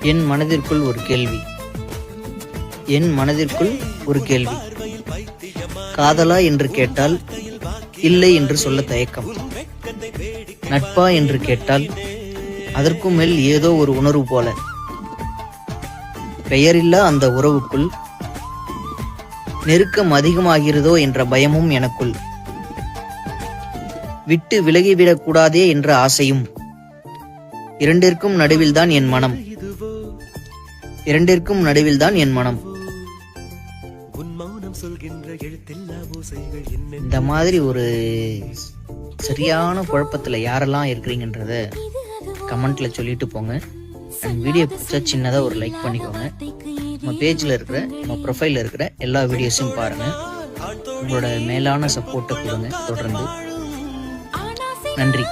என் மனதிற்குள் ஒரு கேள்வி. காதலா என்று கேட்டால் இல்லை என்று சொல்ல தயக்கம். நட்பா என்று கேட்டால் அதற்கும் மேல் ஏதோ ஒரு உணர்வு போல. பெயரில்லா அந்த உறவுக்குள் நெருக்கம் அதிகமாகிறதோ என்ற பயமும் எனக்குள். விட்டு விலகிவிடக் கூடாதே என்ற ஆசையும். இரண்டிற்கும் நடுவில்தான் என் மனம். இந்த மாதிரி ஒரு சரியான குழப்பத்துல யாரெல்லாம் இருக்கிறீங்கன்றத கமெண்ட்ல சொல்லிட்டு போங்க. அண்ட் வீடியோ பிடிச்சா சின்னதா ஒரு லைக் பண்ணிக்கோங்க. நம்ம பேஜ்ல இருக்கிற, நம்ம ப்ரொஃபைல்ல இருக்கிற எல்லா வீடியோஸையும் பாருங்க. உங்களோட மேலான சப்போர்ட்டை கொடுங்க தொடர்ந்து. நன்றி.